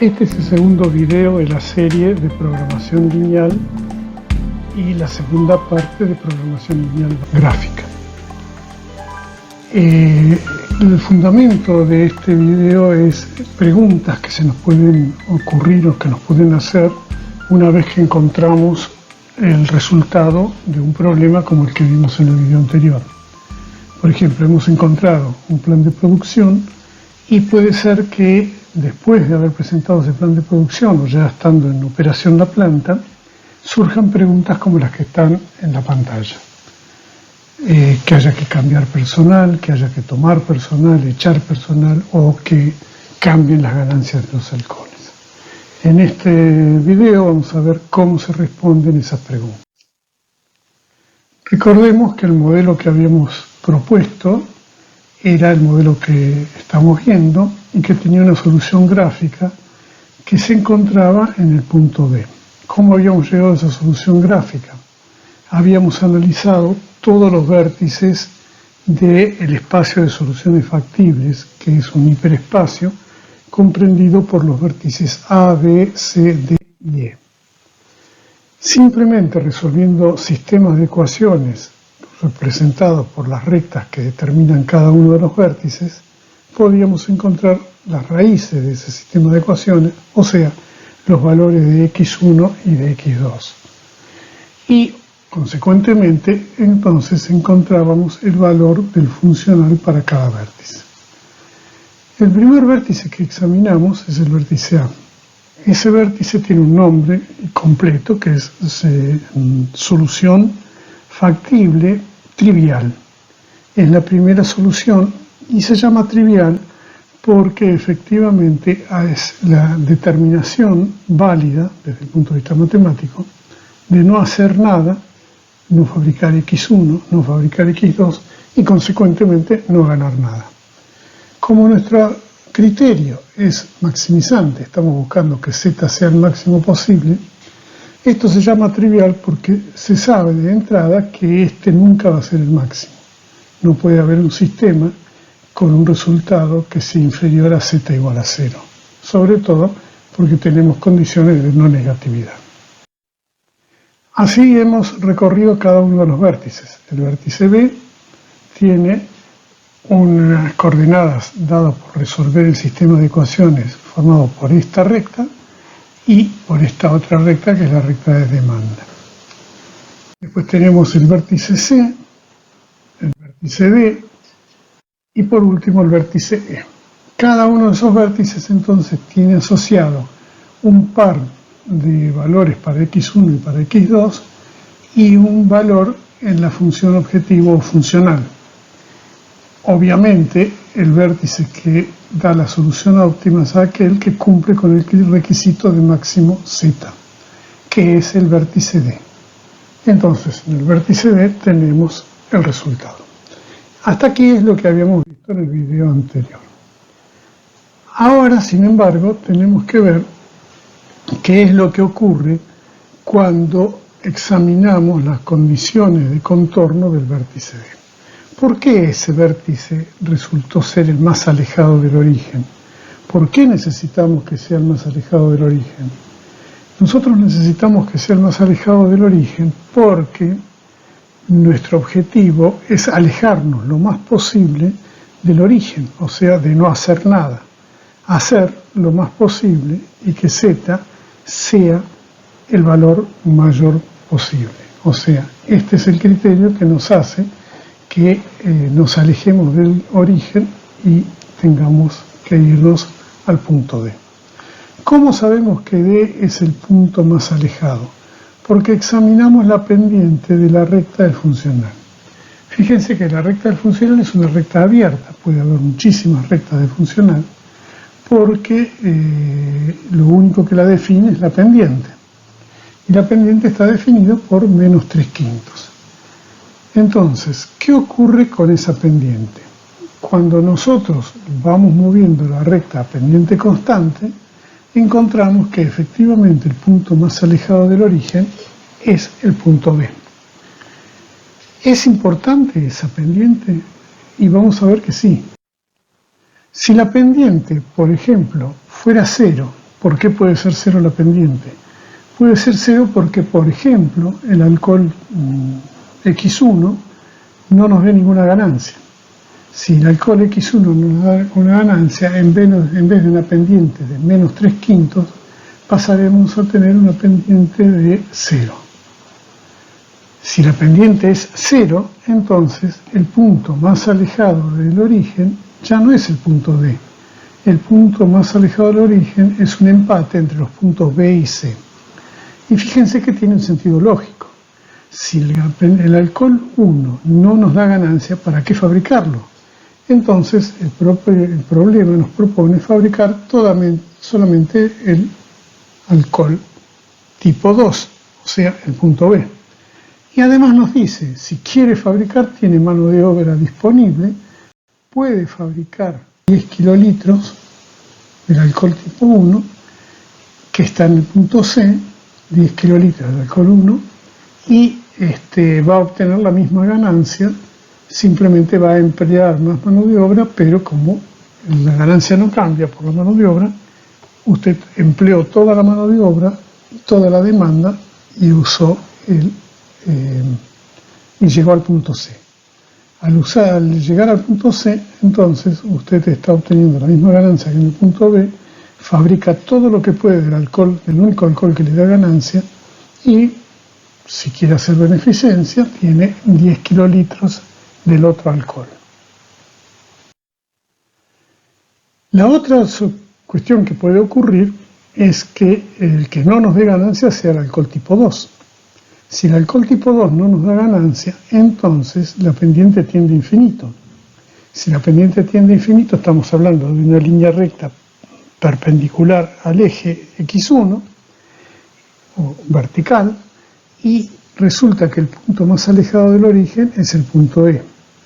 Este es el segundo video de la serie de programación lineal y la segunda parte de programación lineal gráfica. El fundamento de este video es preguntas que se nos pueden ocurrir o que nos pueden hacer una vez que encontramos el resultado de un problema como el que vimos en el video anterior. Por ejemplo, hemos encontrado un plan de producción y puede ser que después de haber presentado ese plan de producción o ya estando en operación la planta, surjan preguntas como las que están en la pantalla. Que haya que cambiar personal, que haya que tomar personal, echar personal o que cambien las ganancias de los halcones. En este video vamos a ver cómo se responden esas preguntas. Recordemos que el modelo que habíamos propuesto era el modelo que estamos viendo y que tenía una solución gráfica que se encontraba en el punto B. ¿Cómo habíamos llegado a esa solución gráfica? Habíamos analizado todos los vértices del espacio de soluciones factibles, que es un hiperespacio comprendido por los vértices A, B, C, D y E. Simplemente resolviendo sistemas de ecuaciones representados por las rectas que determinan cada uno de los vértices, podíamos encontrar las raíces de ese sistema de ecuaciones, o sea, los valores de x1 y de x2. Y, consecuentemente, entonces encontrábamos el valor del funcional para cada vértice. El primer vértice que examinamos es el vértice A. Ese vértice tiene un nombre completo que es solución factible trivial. Es la primera solución y se llama trivial porque efectivamente es la determinación válida desde el punto de vista matemático de no hacer nada, no fabricar x1, no fabricar x2 y consecuentemente no ganar nada. Como nuestro criterio es maximizante, estamos buscando que z sea el máximo posible, esto se llama trivial porque se sabe de entrada que este nunca va a ser el máximo. No puede haber un sistema con un resultado que sea inferior a z igual a 0, sobre todo porque tenemos condiciones de no negatividad. Así hemos recorrido cada uno de los vértices. El vértice B tiene unas coordenadas dadas por resolver el sistema de ecuaciones formado por esta recta y por esta otra recta que es la recta de demanda. Después tenemos el vértice C, el vértice D y por último el vértice E. Cada uno de esos vértices entonces tiene asociado un par de valores para x1 y para x2 y un valor en la función objetivo o funcional. Obviamente el vértice que da la solución óptima es aquel que cumple con el requisito de máximo z, que es el vértice D. Entonces en el vértice D tenemos el resultado. Hasta aquí es lo que habíamos visto en el video anterior. Ahora, sin embargo, tenemos que ver qué es lo que ocurre cuando examinamos las condiciones de contorno del vértice D. ¿Por qué ese vértice resultó ser el más alejado del origen? ¿Por qué necesitamos que sea el más alejado del origen? Nosotros necesitamos que sea el más alejado del origen porque nuestro objetivo es alejarnos lo más posible del origen, o sea, de no hacer nada. Hacer lo más posible y que z sea el valor mayor posible. O sea, este es el criterio que nos hace que nos alejemos del origen y tengamos que irnos al punto D. ¿Cómo sabemos que D es el punto más alejado? Porque examinamos la pendiente de la recta del funcional. Fíjense que la recta del funcional es una recta abierta, puede haber muchísimas rectas de funcional, porque lo único que la define es la pendiente. Y la pendiente está definida por menos 3/5. Entonces, ¿qué ocurre con esa pendiente? Cuando nosotros vamos moviendo la recta a pendiente constante, encontramos que efectivamente el punto más alejado del origen es el punto B. ¿Es importante esa pendiente? Y vamos a ver que sí. Si la pendiente, por ejemplo, fuera 0 ¿Por qué puede ser 0 la pendiente? Puede ser 0 porque, por ejemplo, el alcohol X1 no nos da ninguna ganancia. Si el alcohol X1 nos da una ganancia, en vez de una pendiente de menos 3/5, pasaremos a tener una pendiente de 0. Si la pendiente es 0, entonces el punto más alejado del origen ya no es el punto D. El punto más alejado del origen es un empate entre los puntos B y C. Y fíjense que tiene un sentido lógico. Si el alcohol 1 no nos da ganancia, ¿para qué fabricarlo? Entonces el problema nos propone fabricar solamente el alcohol tipo 2, o sea, el punto B. Y además nos dice, si quiere fabricar, tiene mano de obra disponible, puede fabricar 10 kilolitros del alcohol tipo 1, que está en el punto C, 10 kilolitros del alcohol 1, y va a obtener la misma ganancia, simplemente va a emplear más mano de obra, pero como la ganancia no cambia por la mano de obra, usted empleó toda la mano de obra, toda la demanda, y usó y llegó al punto C. Al llegar al punto C, entonces usted está obteniendo la misma ganancia que en el punto B, fabrica todo lo que puede del único alcohol que le da ganancia, y si quiere hacer beneficencia, tiene 10 kilolitros del otro alcohol. La otra cuestión que puede ocurrir es que el que no nos dé ganancia sea el alcohol tipo 2. Si el alcohol tipo 2 no nos da ganancia, entonces la pendiente tiende a infinito. Si la pendiente tiende a infinito, estamos hablando de una línea recta perpendicular al eje X1, o vertical, y resulta que el punto más alejado del origen es el punto E.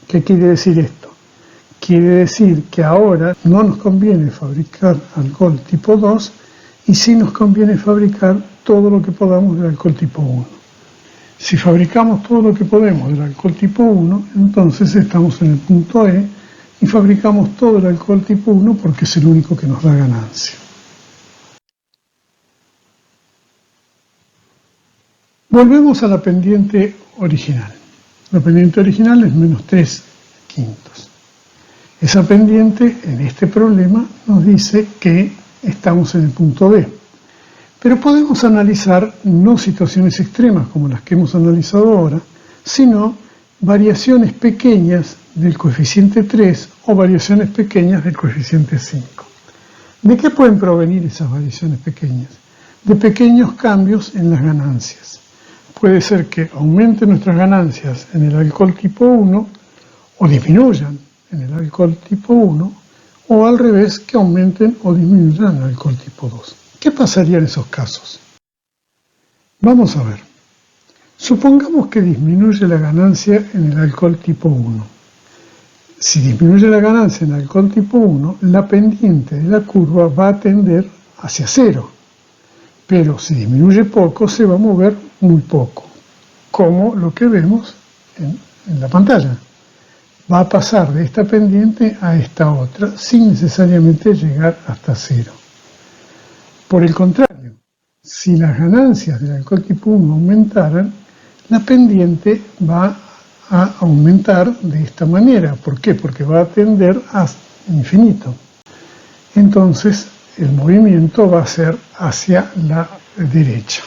¿Qué quiere decir esto? Quiere decir que ahora no nos conviene fabricar alcohol tipo 2 y sí nos conviene fabricar todo lo que podamos del alcohol tipo 1. Si fabricamos todo lo que podemos del alcohol tipo 1, entonces estamos en el punto E y fabricamos todo el alcohol tipo 1 porque es el único que nos da ganancia. Volvemos a la pendiente original. La pendiente original es menos 3/5. Esa pendiente, en este problema, nos dice que estamos en el punto B. Pero podemos analizar no situaciones extremas como las que hemos analizado ahora, sino variaciones pequeñas del coeficiente 3 o variaciones pequeñas del coeficiente 5. ¿De qué pueden provenir esas variaciones pequeñas? De pequeños cambios en las ganancias. Puede ser que aumenten nuestras ganancias en el alcohol tipo 1 o disminuyan en el alcohol tipo 1, o al revés, que aumenten o disminuyan en el alcohol tipo 2. ¿Qué pasaría en esos casos? Vamos a ver. Supongamos que disminuye la ganancia en el alcohol tipo 1. Si disminuye la ganancia en el alcohol tipo 1, la pendiente de la curva va a tender hacia 0. Pero si disminuye poco, se va a mover muy poco, como lo que vemos en la pantalla. Va a pasar de esta pendiente a esta otra, sin necesariamente llegar hasta 0. Por el contrario, si las ganancias del alcohol tipo 1 aumentaran, la pendiente va a aumentar de esta manera. ¿Por qué? Porque va a tender a infinito. Entonces, el movimiento va a ser hacia la derecha.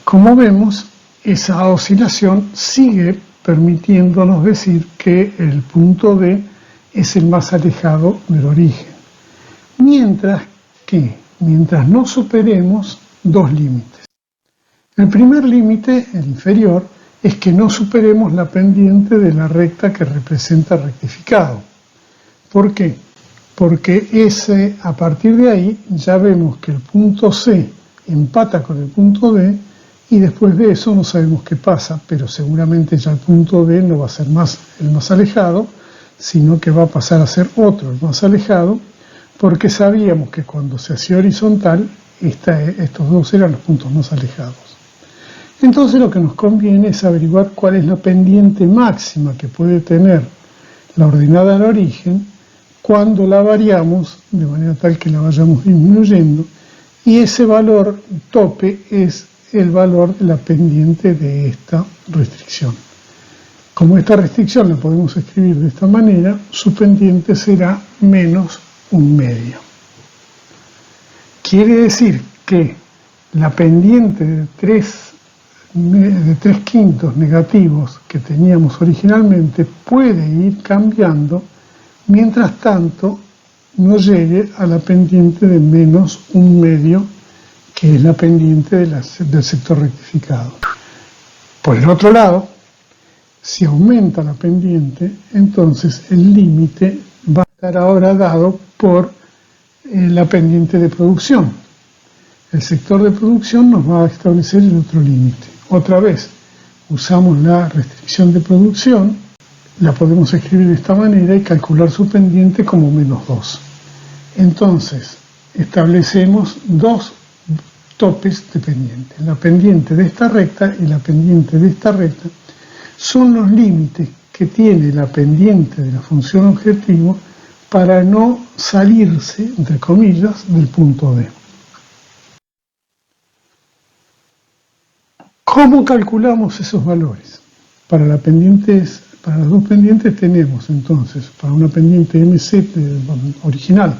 Como vemos, esa oscilación sigue permitiéndonos decir que el punto D es el más alejado del origen. Mientras no superemos dos límites. El primer límite, el inferior, es que no superemos la pendiente de la recta que representa rectificado. ¿Por qué? Porque a partir de ahí ya vemos que el punto C empata con el punto D y después de eso no sabemos qué pasa, pero seguramente ya el punto D no va a ser más el más alejado, sino que va a pasar a ser otro, el más alejado, porque sabíamos que cuando se hacía horizontal, estos dos eran los puntos más alejados. Entonces lo que nos conviene es averiguar cuál es la pendiente máxima que puede tener la ordenada del origen cuando la variamos de manera tal que la vayamos disminuyendo Y ese valor tope es el valor de la pendiente de esta restricción. Como esta restricción la podemos escribir de esta manera, su pendiente será menos 1/2. Quiere decir que la pendiente de 3/5 negativos que teníamos originalmente puede ir cambiando mientras tanto no llegue a la pendiente de menos 1/2, que es la pendiente del sector rectificado. Por el otro lado, si aumenta la pendiente, entonces el límite va a estar ahora dado por la pendiente de producción. El sector de producción nos va a establecer el otro límite. Otra vez, usamos la restricción de producción, la podemos escribir de esta manera y calcular su pendiente como -2. Entonces, establecemos dos topes de pendiente. La pendiente de esta recta y la pendiente de esta recta son los límites que tiene la pendiente de la función objetivo para no salirse, entre comillas, del punto D. ¿Cómo calculamos esos valores? Para las dos pendientes tenemos entonces, para una pendiente MC original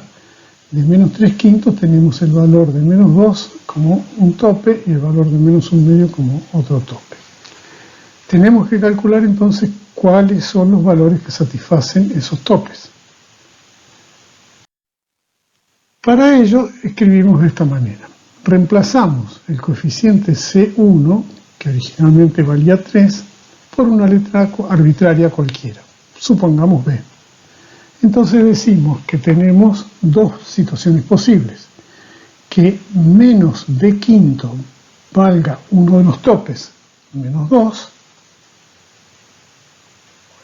de menos 3/5 tenemos el valor de -2 como un tope y el valor de menos 1/2 como otro tope. Tenemos que calcular entonces cuáles son los valores que satisfacen esos topes. Para ello escribimos de esta manera. Reemplazamos el coeficiente C1, que originalmente valía 3, por una letra arbitraria cualquiera, supongamos B. Entonces decimos que tenemos dos situaciones posibles, que menos B5 valga uno de los topes, -2,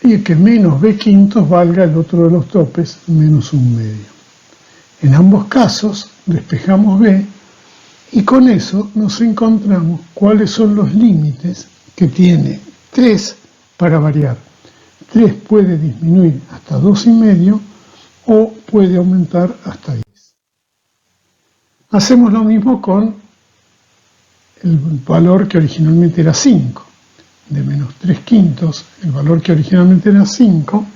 y que menos B5 valga el otro de los topes, menos 1/2. En ambos casos despejamos B y con eso nos encontramos cuáles son los límites que tiene 3 para variar. 3 puede disminuir hasta 2,5 o puede aumentar hasta 10. Hacemos lo mismo con el valor que originalmente era 5. De menos 3/5, el valor que originalmente era 5,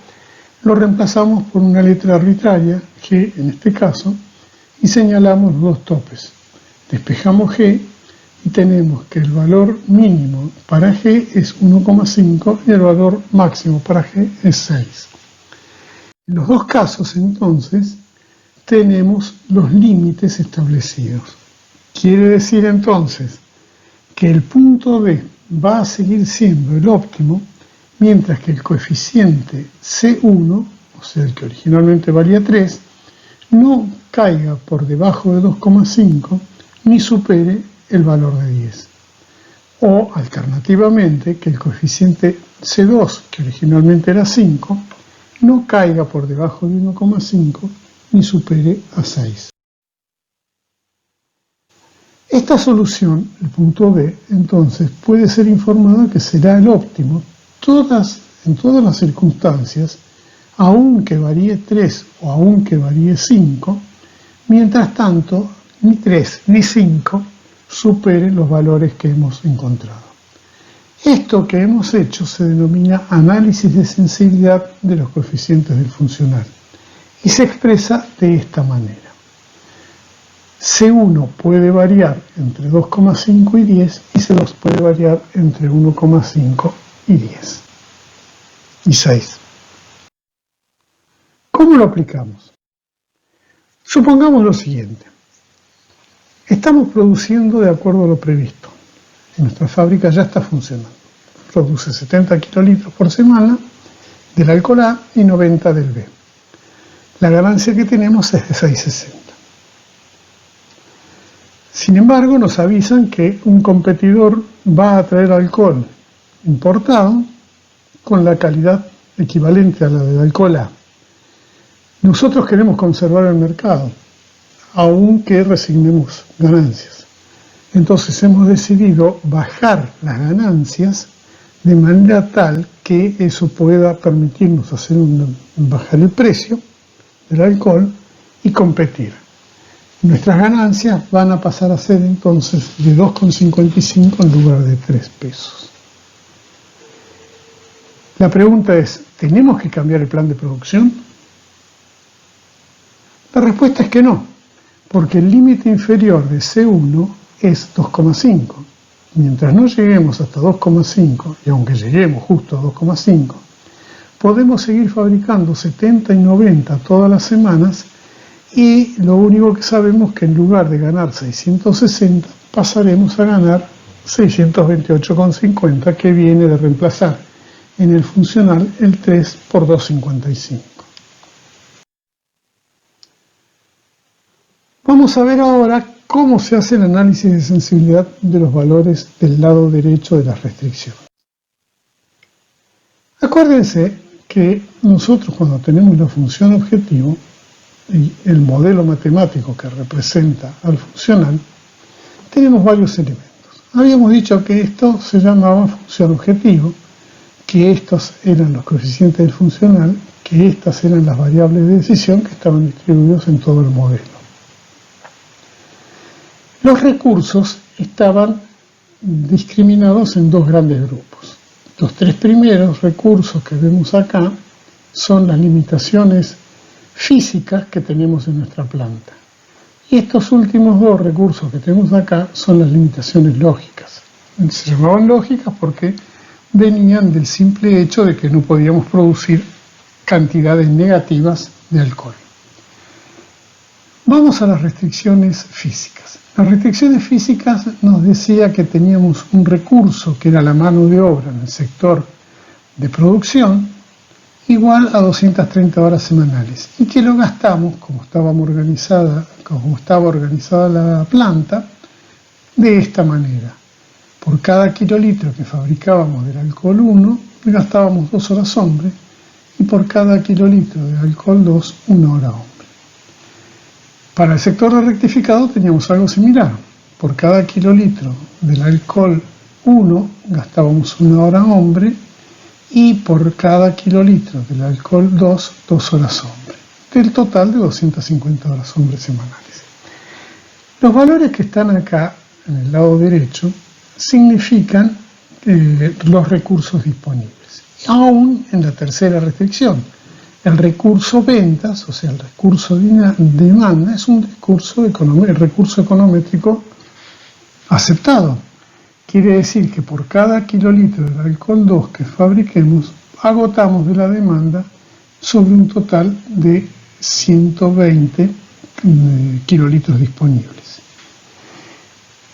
lo reemplazamos por una letra arbitraria, G en este caso, y señalamos los dos topes. Despejamos G y tenemos que el valor mínimo para G es 1,5 y el valor máximo para G es 6. En los dos casos, entonces, tenemos los límites establecidos. Quiere decir, entonces, que el punto D va a seguir siendo el óptimo, mientras que el coeficiente C1, o sea, el que originalmente valía 3, no caiga por debajo de 2,5 ni supere el valor de 10. O, alternativamente, que el coeficiente C2, que originalmente era 5, no caiga por debajo de 1,5 ni supere a 6. Esta solución, el punto D, entonces, puede ser informada que será el óptimo en todas las circunstancias, aunque varíe 3 o aunque varíe 5, mientras tanto, ni 3 ni 5 superen los valores que hemos encontrado. Esto que hemos hecho se denomina análisis de sensibilidad de los coeficientes del funcional y se expresa de esta manera. C1 puede variar entre 2,5 y 10 y C2 puede variar entre 1,5 y 10 y 6. ¿Cómo lo aplicamos? Supongamos lo siguiente. Estamos produciendo de acuerdo a lo previsto. Nuestra fábrica ya está funcionando. Produce 70 kilolitros por semana del alcohol A y 90 del B. La ganancia que tenemos es de 6,60. Sin embargo, nos avisan que un competidor va a traer alcohol importado con la calidad equivalente a la del alcohol A. Nosotros queremos conservar el mercado, aunque resignemos ganancias. Entonces hemos decidido bajar las ganancias de manera tal que eso pueda permitirnos bajar el precio del alcohol y competir. Nuestras ganancias van a pasar a ser entonces de 2,55 en lugar de 3 pesos. La pregunta es, ¿tenemos que cambiar el plan de producción? La respuesta es que no, porque el límite inferior de C1 es 2,5. Mientras no lleguemos hasta 2,5, y aunque lleguemos justo a 2,5, podemos seguir fabricando 70 y 90 todas las semanas, y lo único que sabemos es que en lugar de ganar 660, pasaremos a ganar 628,50, que viene de reemplazar en el funcional el 3 por 2,55. Vamos a ver ahora cómo se hace el análisis de sensibilidad de los valores del lado derecho de las restricciones. Acuérdense que nosotros, cuando tenemos la función objetivo y el modelo matemático que representa al funcional, tenemos varios elementos. Habíamos dicho que esto se llamaba función objetivo, que estos eran los coeficientes del funcional, que estas eran las variables de decisión que estaban distribuidos en todo el modelo. Los recursos estaban discriminados en dos grandes grupos. Los tres primeros recursos que vemos acá son las limitaciones físicas que tenemos en nuestra planta. Y estos últimos dos recursos que tenemos acá son las limitaciones lógicas. Se llamaban lógicas porque venían del simple hecho de que no podíamos producir cantidades negativas de alcohol. Vamos a las restricciones físicas. Las restricciones físicas nos decía que teníamos un recurso que era la mano de obra en el sector de producción igual a 230 horas semanales y que lo gastamos, como estaba organizada la planta, de esta manera. Por cada kilolitro que fabricábamos del alcohol 1, gastábamos 2 horas hombre y por cada kilolitro de alcohol 2, 1 hora hombre. Para el sector de rectificado teníamos algo similar. Por cada kilolitro del alcohol 1 gastábamos 1 hora hombre y por cada kilolitro del alcohol 2, 2 horas hombre. Del total de 250 horas hombre semanales. Los valores que están acá en el lado derecho significan los recursos disponibles. Aún en la tercera restricción, el recurso ventas, o sea, el recurso de demanda, es un recurso econométrico aceptado. Quiere decir que por cada kilolitro del alcohol 2 que fabriquemos, agotamos de la demanda sobre un total de 120 kilolitros disponibles.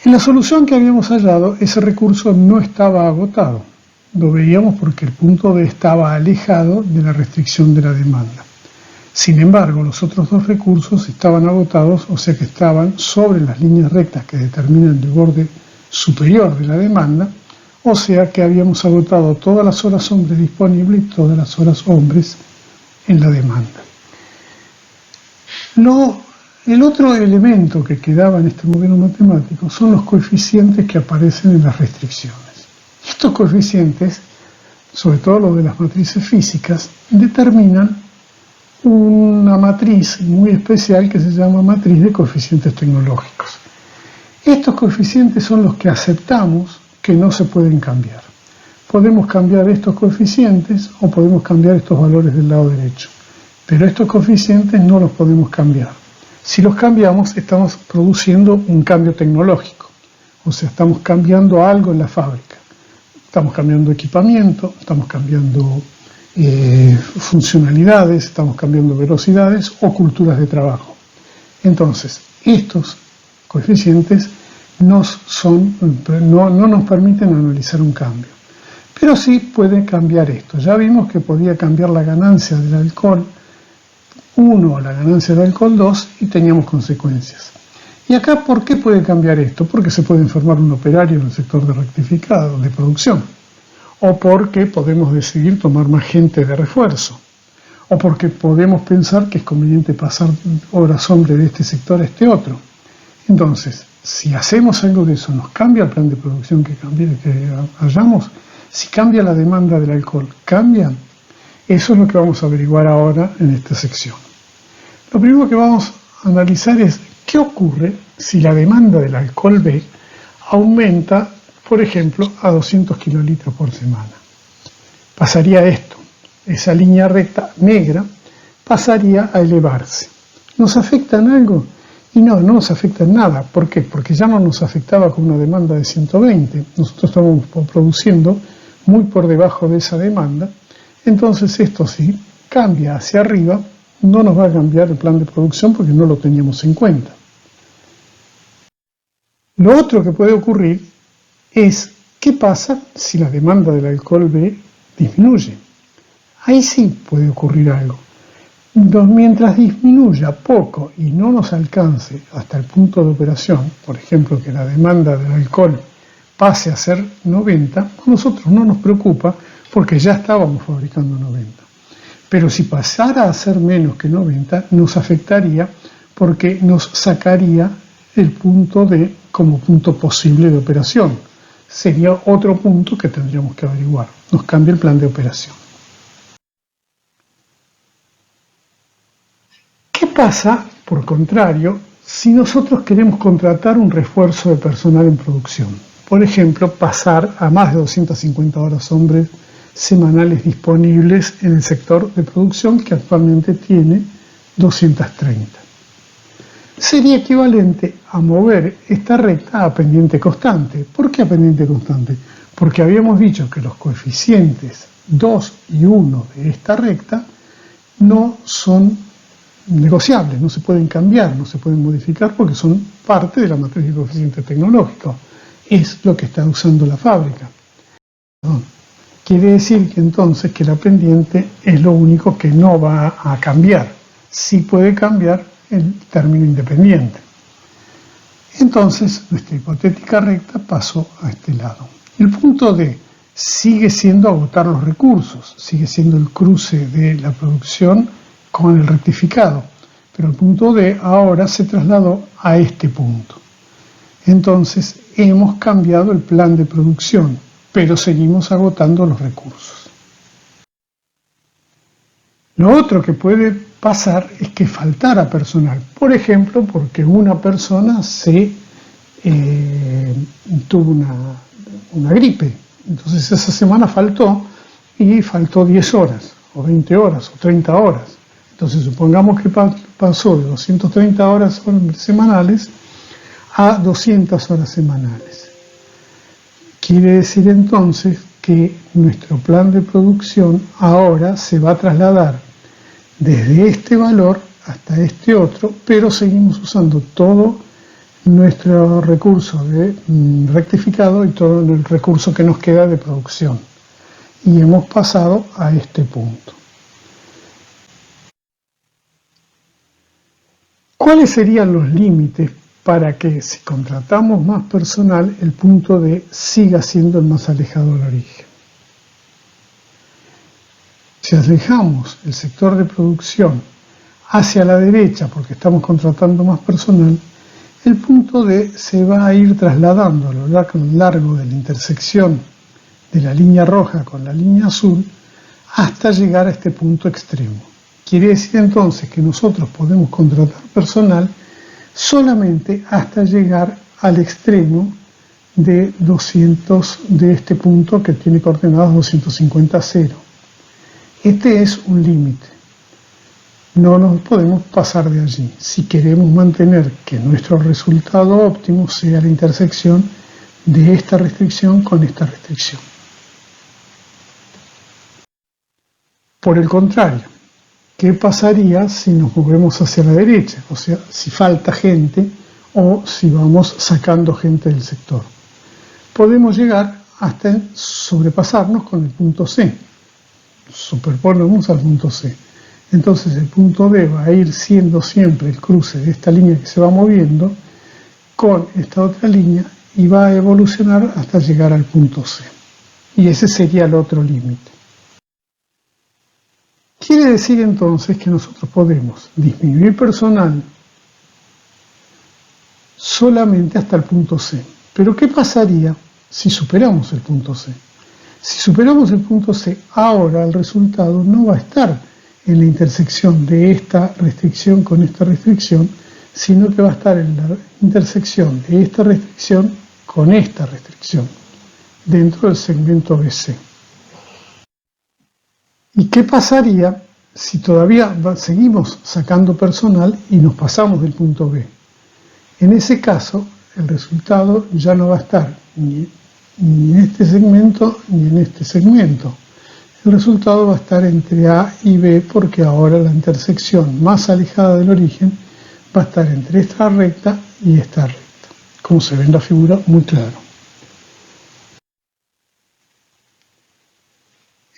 En la solución que habíamos hallado, ese recurso no estaba agotado. Lo veíamos porque el punto B estaba alejado de la restricción de la demanda. Sin embargo, los otros dos recursos estaban agotados, o sea que estaban sobre las líneas rectas que determinan el borde superior de la demanda, o sea que habíamos agotado todas las horas hombres disponibles y todas las horas hombres en la demanda. El otro elemento que quedaba en este modelo matemático son los coeficientes que aparecen en las restricciones. Estos coeficientes, sobre todo los de las matrices físicas, determinan una matriz muy especial que se llama matriz de coeficientes tecnológicos. Estos coeficientes son los que aceptamos que no se pueden cambiar. Podemos cambiar estos coeficientes o podemos cambiar estos valores del lado derecho, pero estos coeficientes no los podemos cambiar. Si los cambiamos, estamos produciendo un cambio tecnológico, o sea, estamos cambiando algo en la fábrica. Estamos cambiando equipamiento, estamos cambiando funcionalidades, estamos cambiando velocidades o culturas de trabajo. Entonces, estos coeficientes no nos permiten analizar un cambio. Pero sí puede cambiar esto. Ya vimos que podía cambiar la ganancia del alcohol 1 o la ganancia del alcohol 2 y teníamos consecuencias. Y acá, ¿por qué puede cambiar esto? Porque se puede enfermar un operario en el sector de rectificado, de producción. O porque podemos decidir tomar más gente de refuerzo. O porque podemos pensar que es conveniente pasar horas hombre de este sector a este otro. Entonces, si hacemos algo de eso, nos cambia el plan de producción que hayamos, si cambia la demanda del alcohol, ¿cambia? Eso es lo que vamos a averiguar ahora en esta sección. Lo primero que vamos a analizar es ¿Qué ocurre si la demanda del alcohol B aumenta, por ejemplo, a 200 kilolitros por semana? Pasaría esto, esa línea recta negra pasaría a elevarse. ¿Nos afecta en algo? Y no nos afecta en nada. ¿Por qué? Porque ya no nos afectaba con una demanda de 120. Nosotros estamos produciendo muy por debajo de esa demanda. Entonces esto sí cambia hacia arriba, no nos va a cambiar el plan de producción porque no lo teníamos en cuenta. Lo otro que puede ocurrir es qué pasa si la demanda del alcohol B disminuye. Ahí sí puede ocurrir algo. Mientras disminuya poco y no nos alcance hasta el punto de operación, por ejemplo, que la demanda del alcohol pase a ser 90, a nosotros no nos preocupa porque ya estábamos fabricando 90. Pero si pasara a ser menos que 90, nos afectaría porque nos sacaría el punto D como punto posible de operación. Sería otro punto que tendríamos que averiguar. Nos cambia el plan de operación. ¿Qué pasa, por contrario, si nosotros queremos contratar un refuerzo de personal en producción? Por ejemplo, pasar a más de 250 horas hombres semanales disponibles en el sector de producción que actualmente tiene 230. Sería equivalente a mover esta recta a pendiente constante. ¿Por qué a pendiente constante? Porque habíamos dicho que los coeficientes 2 y 1 de esta recta no son negociables, no se pueden cambiar, no se pueden modificar porque son parte de la matriz de coeficiente tecnológico. Es lo que está usando la fábrica. Quiere decir que entonces que la pendiente es lo único que no va a cambiar. Sí puede cambiar el término independiente. Entonces, nuestra hipotética recta pasó a este lado. El punto D sigue siendo agotar los recursos, sigue siendo el cruce de la producción con el rectificado, pero el punto D ahora se trasladó a este punto. Entonces, hemos cambiado el plan de producción, pero seguimos agotando los recursos. Lo otro que puede pasar es que faltara personal, por ejemplo, porque una persona tuvo una gripe, entonces esa semana faltó y faltó 10 horas, o 20 horas, o 30 horas. Entonces supongamos que pasó de 230 horas semanales a 200 horas semanales. Quiere decir entonces que nuestro plan de producción ahora se va a trasladar desde este valor hasta este otro, pero seguimos usando todo nuestro recurso de rectificado y todo el recurso que nos queda de producción. Y hemos pasado a este punto. ¿Cuáles serían los límites para que, si contratamos más personal, el punto D siga siendo el más alejado del origen? Si alejamos el sector de producción hacia la derecha porque estamos contratando más personal, el punto D se va a ir trasladando a lo largo de la intersección de la línea roja con la línea azul hasta llegar a este punto extremo. Quiere decir entonces que nosotros podemos contratar personal solamente hasta llegar al extremo de 200 de este punto que tiene coordenadas 250, 0. Este es un límite. No nos podemos pasar de allí si queremos mantener que nuestro resultado óptimo sea la intersección de esta restricción con esta restricción. Por el contrario, ¿qué pasaría si nos movemos hacia la derecha? O sea, si falta gente o si vamos sacando gente del sector. Podemos llegar hasta sobrepasarnos con el punto C. Superponemos al punto C. Entonces el punto D va a ir siendo siempre el cruce de esta línea que se va moviendo con esta otra línea y va a evolucionar hasta llegar al punto C. Y ese sería el otro límite. Quiere decir entonces que nosotros podemos disminuir personal solamente hasta el punto C. Pero ¿qué pasaría si superamos el punto C? Si superamos el punto C, ahora el resultado no va a estar en la intersección de esta restricción con esta restricción, sino que va a estar en la intersección de esta restricción con esta restricción, dentro del segmento BC. ¿Y qué pasaría si todavía seguimos sacando personal y nos pasamos del punto B? En ese caso, el resultado ya no va a estar ni en este segmento ni en este segmento. El resultado va a estar entre A y B, porque ahora la intersección más alejada del origen va a estar entre esta recta y esta recta, como se ve en la figura muy claro.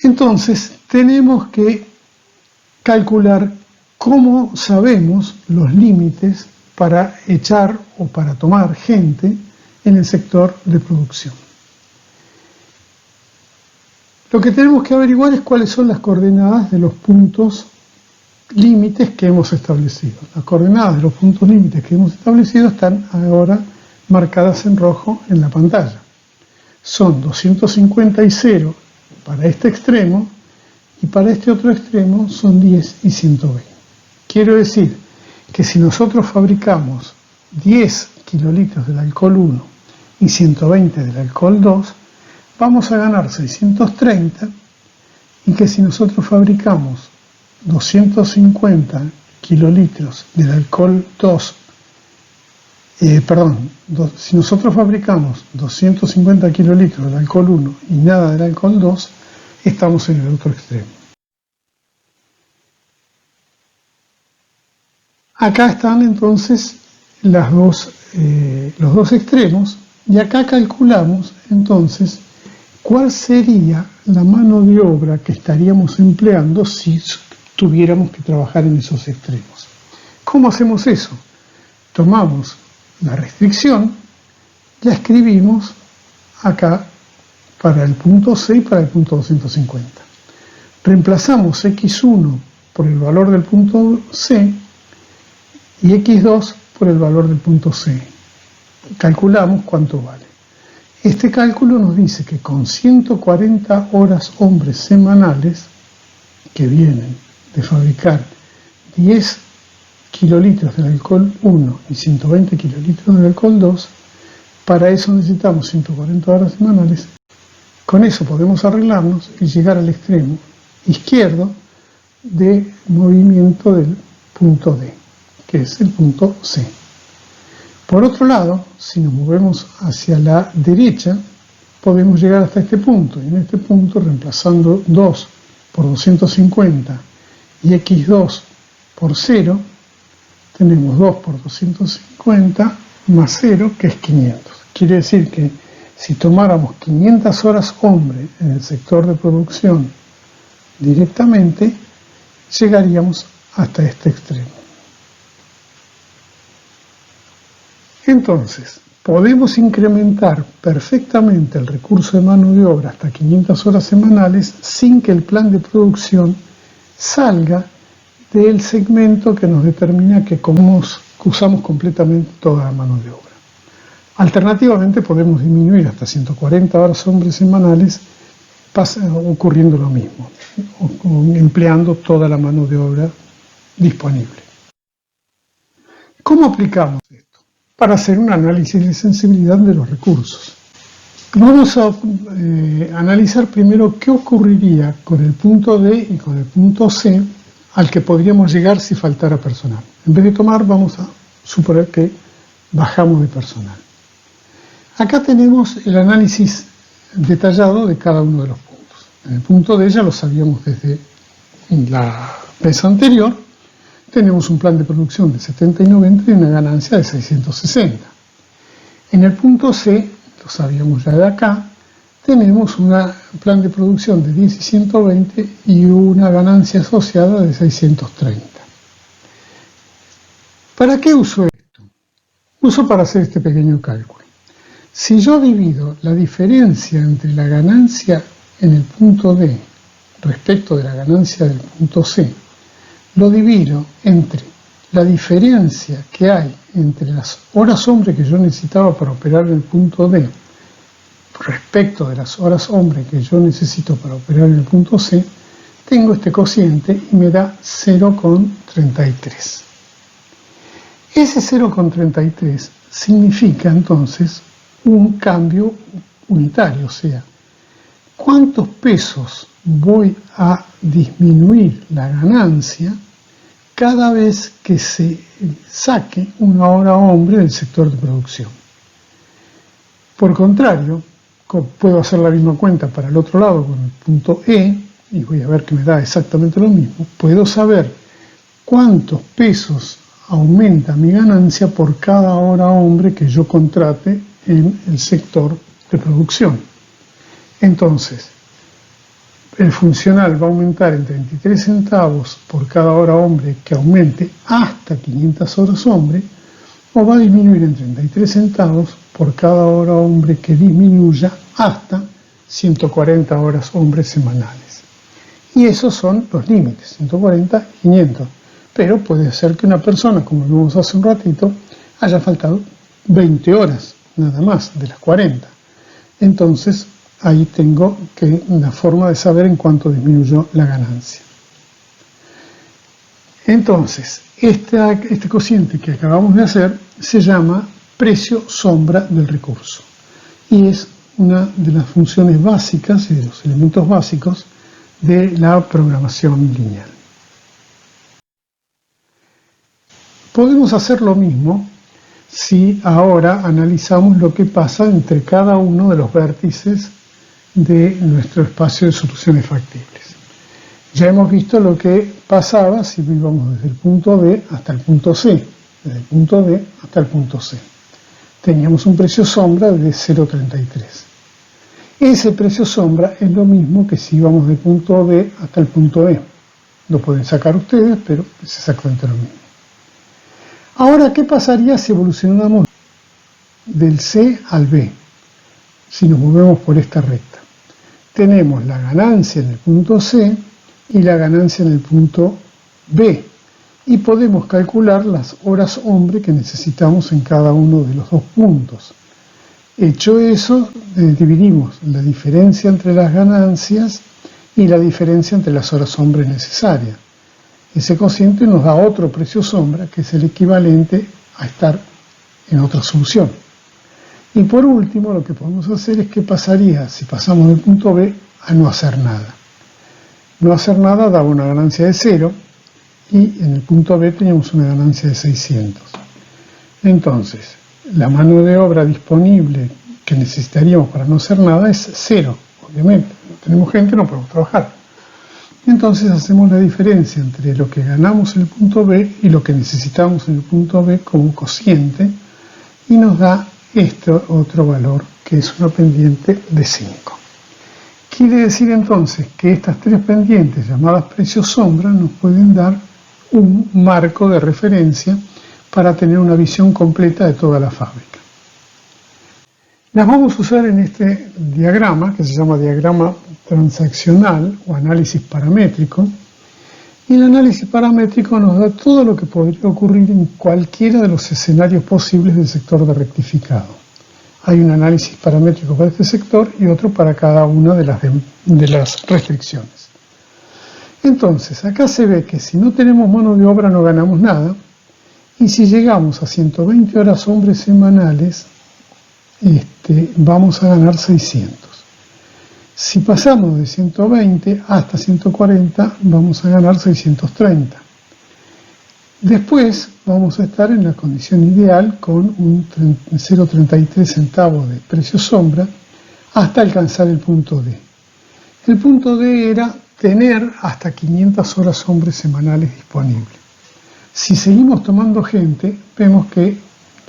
Entonces, tenemos que calcular cómo sabemos los límites para echar o para tomar gente en el sector de producción. Lo que tenemos que averiguar es cuáles son las coordenadas de los puntos límites que hemos establecido. Las coordenadas de los puntos límites que hemos establecido están ahora marcadas en rojo en la pantalla. Son 250 y 0 para este extremo, y para este otro extremo son 10 y 120. Quiero decir que si nosotros fabricamos 10 kilolitros del alcohol 1 y 120 del alcohol 2, vamos a ganar 630, y que si nosotros fabricamos 250 kilolitros del alcohol 2, si nosotros fabricamos 250 kilolitros del alcohol 1 y nada del alcohol 2, estamos en el otro extremo. Acá están entonces los dos extremos, y acá calculamos entonces cuál sería la mano de obra que estaríamos empleando si tuviéramos que trabajar en esos extremos. ¿Cómo hacemos eso? Tomamos la restricción, la escribimos acá para el punto C y para el punto 250. Reemplazamos x1 por el valor del punto C y x2 por el valor del punto C. Calculamos cuánto vale. Este cálculo nos dice que con 140 horas hombres semanales, que vienen de fabricar 10 kilolitros del alcohol 1 y 120 kilolitros del alcohol 2, para eso necesitamos 140 horas semanales. Con eso podemos arreglarnos y llegar al extremo izquierdo de movimiento del punto D, que es el punto C. Por otro lado, si nos movemos hacia la derecha, podemos llegar hasta este punto, y en este punto, reemplazando 2 por 250 y x2 por 0, tenemos 2 por 250 más 0, que es 500. Quiere decir que si tomáramos 500 horas hombre en el sector de producción directamente, llegaríamos hasta este extremo. Entonces, podemos incrementar perfectamente el recurso de mano de obra hasta 500 horas semanales sin que el plan de producción salga del segmento que nos determina que usamos completamente toda la mano de obra. Alternativamente, podemos disminuir hasta 140 horas hombres semanales, ocurriendo lo mismo, empleando toda la mano de obra disponible. ¿Cómo aplicamos esto? Para hacer un análisis de sensibilidad de los recursos. Vamos a analizar primero qué ocurriría con el punto D y con el punto C al que podríamos llegar si faltara personal. En vez de tomar, vamos a suponer que bajamos de personal. Acá tenemos el análisis detallado de cada uno de los puntos. En el punto D ya lo sabíamos desde la vez anterior. Tenemos un plan de producción de 70 y 90 y una ganancia de 660. En el punto C, lo sabíamos ya de acá, tenemos un plan de producción de 10 y 120 y una ganancia asociada de 630. ¿Para qué uso esto? Uso para hacer este pequeño cálculo. Si yo divido la diferencia entre la ganancia en el punto D respecto de la ganancia del punto C, lo divido entre la diferencia que hay entre las horas hombre que yo necesitaba para operar en el punto D respecto de las horas hombre que yo necesito para operar en el punto C, tengo este cociente y me da 0,33. Ese 0,33 significa entonces un cambio unitario, o sea, ¿cuántos pesos voy a disminuir la ganancia cada vez que se saque una hora hombre del sector de producción? Por contrario, puedo hacer la misma cuenta para el otro lado con el punto E, y voy a ver que me da exactamente lo mismo. Puedo saber cuántos pesos aumenta mi ganancia por cada hora hombre que yo contrate en el sector de producción. Entonces, el funcional va a aumentar en 33 centavos por cada hora hombre que aumente hasta 500 horas hombre, o va a disminuir en 33 centavos por cada hora hombre que disminuya hasta 140 horas hombre semanales. Y esos son los límites, 140 y 500. Pero puede ser que una persona, como vimos hace un ratito, haya faltado 20 horas, nada más, de las 40. Entonces, ahí tengo la forma de saber en cuánto disminuyó la ganancia. Entonces, este cociente que acabamos de hacer se llama precio sombra del recurso. Y es una de las funciones básicas y de los elementos básicos de la programación lineal. Podemos hacer lo mismo si ahora analizamos lo que pasa entre cada uno de los vértices de nuestro espacio de soluciones factibles. Ya hemos visto lo que pasaba si íbamos desde el punto D hasta el punto C, desde el punto D hasta el punto C. Teníamos un precio sombra de 0,33. Ese precio sombra es lo mismo que si íbamos del punto D hasta el punto E. Lo pueden sacar ustedes, pero es exactamente lo mismo. Ahora, ¿qué pasaría si evolucionamos del C al B? Si nos movemos por esta recta. Tenemos la ganancia en el punto C y la ganancia en el punto B. Y podemos calcular las horas hombre que necesitamos en cada uno de los dos puntos. Hecho eso, dividimos la diferencia entre las ganancias y la diferencia entre las horas hombre necesarias. Ese cociente nos da otro precio sombra, que es el equivalente a estar en otra solución. Y por último, lo que podemos hacer es qué pasaría si pasamos del punto B a no hacer nada. No hacer nada daba una ganancia de 0 y en el punto B teníamos una ganancia de 600. Entonces, la mano de obra disponible que necesitaríamos para no hacer nada es 0, obviamente. No tenemos gente, no podemos trabajar. Entonces hacemos la diferencia entre lo que ganamos en el punto B y lo que necesitamos en el punto B como un cociente y nos da este otro valor que es una pendiente de 5. Quiere decir entonces que estas tres pendientes llamadas precios sombra nos pueden dar un marco de referencia para tener una visión completa de toda la fábrica. Las vamos a usar en este diagrama, que se llama diagrama transaccional o análisis paramétrico, y el análisis paramétrico nos da todo lo que podría ocurrir en cualquiera de los escenarios posibles del sector de rectificado. Hay un análisis paramétrico para este sector y otro para cada una de las restricciones. Entonces, acá se ve que si no tenemos mano de obra no ganamos nada, y si llegamos a 120 horas hombres semanales, vamos a ganar 600. Si pasamos de 120 hasta 140, vamos a ganar 630. Después vamos a estar en la condición ideal con un 0,33 centavos de precio sombra hasta alcanzar el punto D. El punto D era tener hasta 500 horas hombres semanales disponibles. Si seguimos tomando gente, vemos que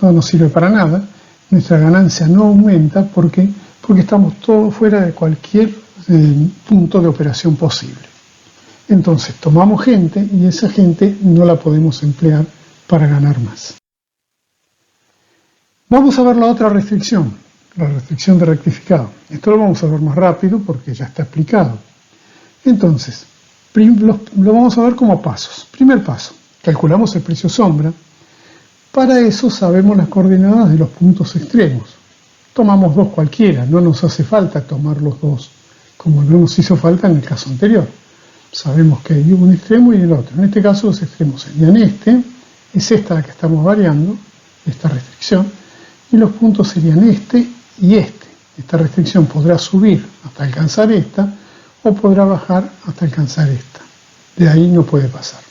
no nos sirve para nada. Nuestra ganancia no aumenta porque estamos todos fuera de cualquier punto de operación posible. Entonces tomamos gente y esa gente no la podemos emplear para ganar más. Vamos a ver la otra restricción, la restricción de rectificado. Esto lo vamos a ver más rápido porque ya está explicado. Entonces, lo vamos a ver como pasos. Primer paso, calculamos el precio sombra. Para eso sabemos las coordenadas de los puntos extremos. Tomamos dos cualquiera, no nos hace falta tomar los dos, como no nos hizo falta en el caso anterior. Sabemos que hay un extremo y el otro. En este caso los extremos serían este es esta la que estamos variando, esta restricción, y los puntos serían este y este. Esta restricción podrá subir hasta alcanzar esta o podrá bajar hasta alcanzar esta. De ahí no puede pasar.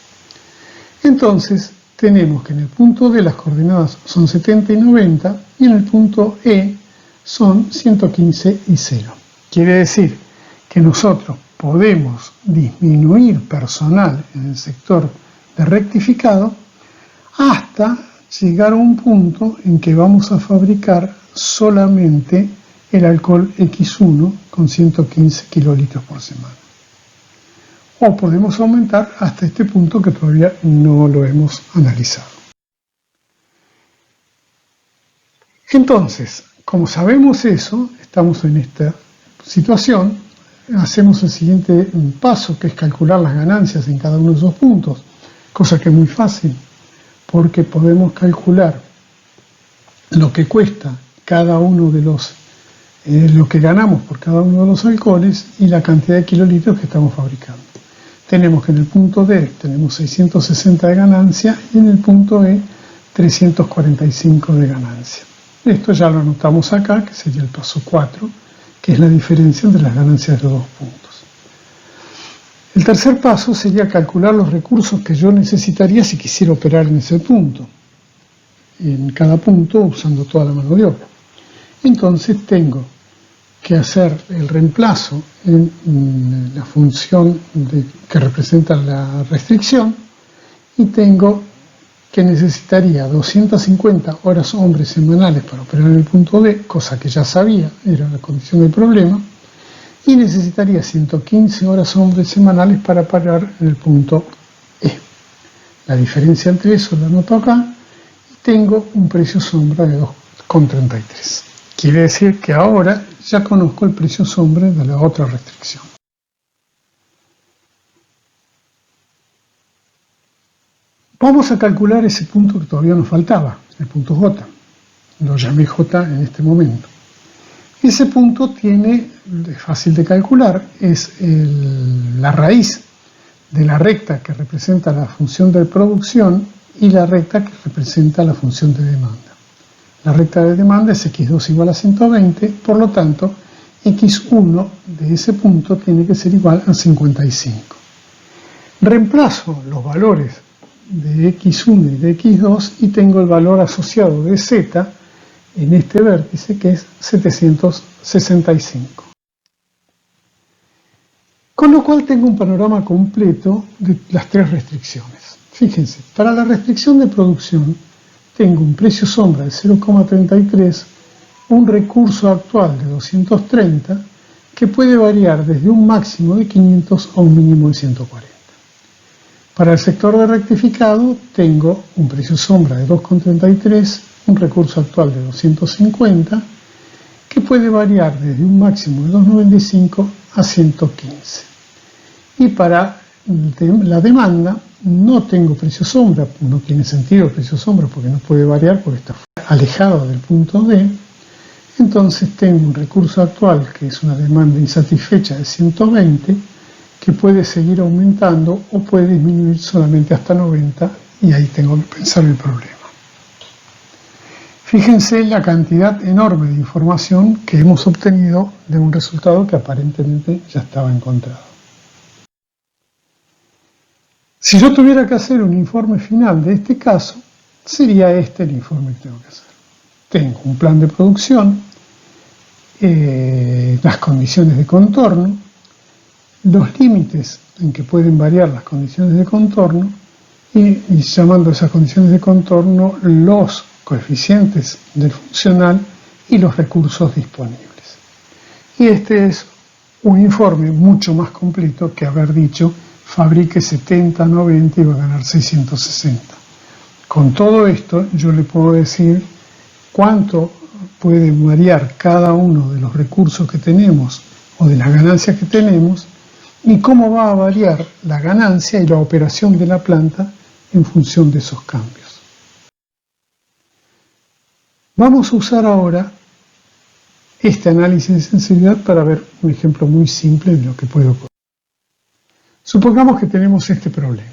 Entonces, tenemos que en el punto D las coordenadas son 70 y 90 y en el punto E son 115 y 0. Quiere decir que nosotros podemos disminuir personal en el sector de rectificado hasta llegar a un punto en que vamos a fabricar solamente el alcohol X1 con 115 kilolitros por semana. O podemos aumentar hasta este punto que todavía no lo hemos analizado. Entonces, como sabemos eso, estamos en esta situación, hacemos el siguiente paso, que es calcular las ganancias en cada uno de esos puntos, cosa que es muy fácil, porque podemos calcular lo que cuesta cada uno de los, lo que ganamos por cada uno de los alcoholes y la cantidad de kilolitros que estamos fabricando. Tenemos que en el punto D tenemos 660 de ganancia y en el punto E 345 de ganancia. Esto ya lo anotamos acá, que sería el paso 4, que es la diferencia entre las ganancias de los dos puntos. El tercer paso sería calcular los recursos que yo necesitaría si quisiera operar en ese punto, en cada punto usando toda la mano de obra. Entonces tengo que hacer el reemplazo en la función que representa la restricción y tengo que necesitaría 250 horas hombres semanales para operar en el punto D, cosa que ya sabía, era la condición del problema, y necesitaría 115 horas hombres semanales para operar en el punto E. La diferencia entre eso la anoto acá y tengo un precio sombra de 2,33. Quiere decir que ahora ya conozco el precio sombra de la otra restricción. Vamos a calcular ese punto que todavía nos faltaba, el punto J. Lo llamé J en este momento. Ese punto es fácil de calcular, es la raíz de la recta que representa la función de producción y la recta que representa la función de demanda. La recta de demanda es x2 igual a 120, por lo tanto, x1 de ese punto tiene que ser igual a 55. Reemplazo los valores de x1 y de x2 y tengo el valor asociado de z en este vértice que es 765. Con lo cual tengo un panorama completo de las tres restricciones. Fíjense, para la restricción de producción tengo un precio sombra de 0,33, un recurso actual de 230 que puede variar desde un máximo de 500 a un mínimo de 140. Para el sector de rectificado tengo un precio sombra de 2,33, un recurso actual de 250 que puede variar desde un máximo de 2,95 a 115. Y para la demanda no tengo precio sombra, no tiene sentido el precio sombra porque no puede variar porque está alejado del punto D. Entonces tengo un recurso actual que es una demanda insatisfecha de 120 que puede seguir aumentando o puede disminuir solamente hasta 90 y ahí tengo que pensar el problema. Fíjense la cantidad enorme de información que hemos obtenido de un resultado que aparentemente ya estaba encontrado. Si yo tuviera que hacer un informe final de este caso, sería este el informe que tengo que hacer. Tengo un plan de producción, las condiciones de contorno, los límites en que pueden variar las condiciones de contorno y llamando a esas condiciones de contorno los coeficientes del funcional y los recursos disponibles. Y este es un informe mucho más completo que haber dicho fabrique 70, 90 y va a ganar 660. Con todo esto yo le puedo decir cuánto puede variar cada uno de los recursos que tenemos o de las ganancias que tenemos y cómo va a variar la ganancia y la operación de la planta en función de esos cambios. Vamos a usar ahora este análisis de sensibilidad para ver un ejemplo muy simple de lo que puede ocurrir. Supongamos que tenemos este problema.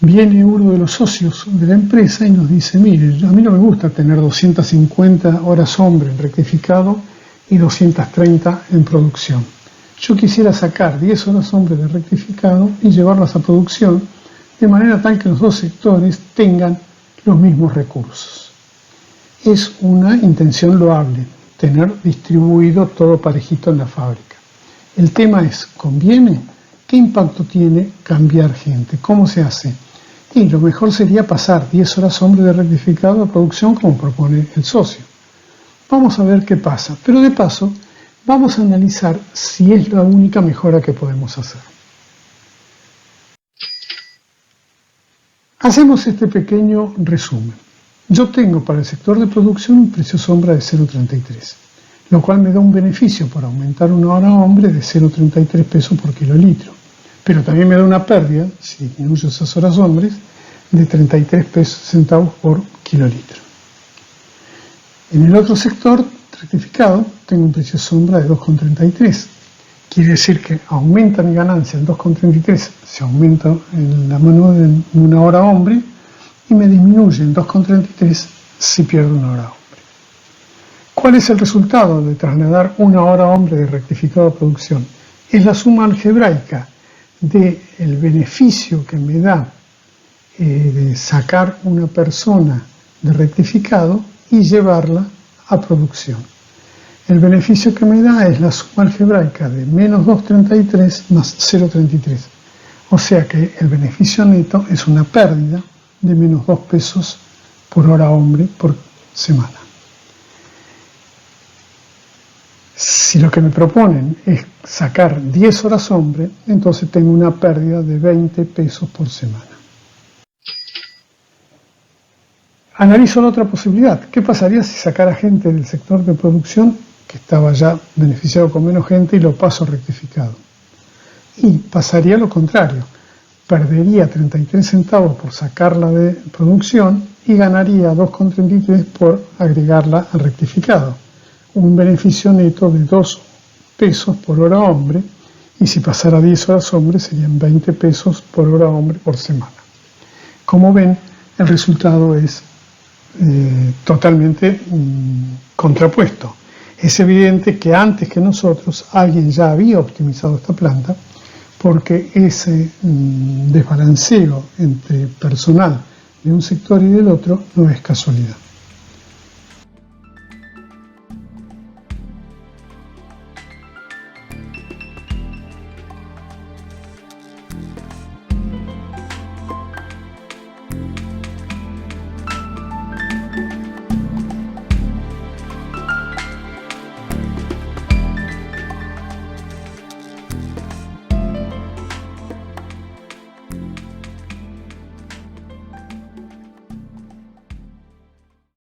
Viene uno de los socios de la empresa y nos dice, mire, a mí no me gusta tener 250 horas hombre en rectificado y 230 en producción. Yo quisiera sacar 10 horas hombre de rectificado y llevarlas a producción de manera tal que los dos sectores tengan los mismos recursos. Es una intención loable, tener distribuido todo parejito en la fábrica. El tema es, ¿conviene? ¿Qué impacto tiene cambiar gente? ¿Cómo se hace? Y lo mejor sería pasar 10 horas hombre de rectificado a producción como propone el socio. Vamos a ver qué pasa, pero de paso vamos a analizar si es la única mejora que podemos hacer. Hacemos este pequeño resumen. Yo tengo para el sector de producción un precio sombra de 0,33, lo cual me da un beneficio por aumentar una hora hombre de 0,33 pesos por kilolitro. Pero también me da una pérdida, si disminuyo esas horas hombres, de 33 centavos por kilolitro. En el otro sector, rectificado, tengo un precio sombra de 2,33. Quiere decir que aumenta mi ganancia en 2,33, se aumenta en la mano de una hora hombre, y me disminuye en 2,33 si pierdo una hora hombre. ¿Cuál es el resultado de trasladar una hora hombre de rectificado a producción? Es la suma algebraica del beneficio que me da de sacar una persona de rectificado y llevarla a producción. El beneficio que me da es la suma algebraica de menos 2,33 más 0,33. O sea que el beneficio neto es una pérdida de menos 2 pesos por hora hombre por semana. Si lo que me proponen es sacar 10 horas hombre, entonces tengo una pérdida de 20 pesos por semana. Analizo la otra posibilidad. ¿Qué pasaría si sacara gente del sector de producción que estaba ya beneficiado con menos gente y lo paso rectificado? Y pasaría lo contrario. Perdería 33 centavos por sacarla de producción y ganaría 2,33 por agregarla al rectificado. Un beneficio neto de 2 pesos por hora hombre, y si pasara 10 horas hombre serían 20 pesos por hora hombre por semana. Como ven, el resultado es totalmente contrapuesto. Es evidente que antes que nosotros alguien ya había optimizado esta planta, porque ese desbalanceo entre personal de un sector y del otro no es casualidad.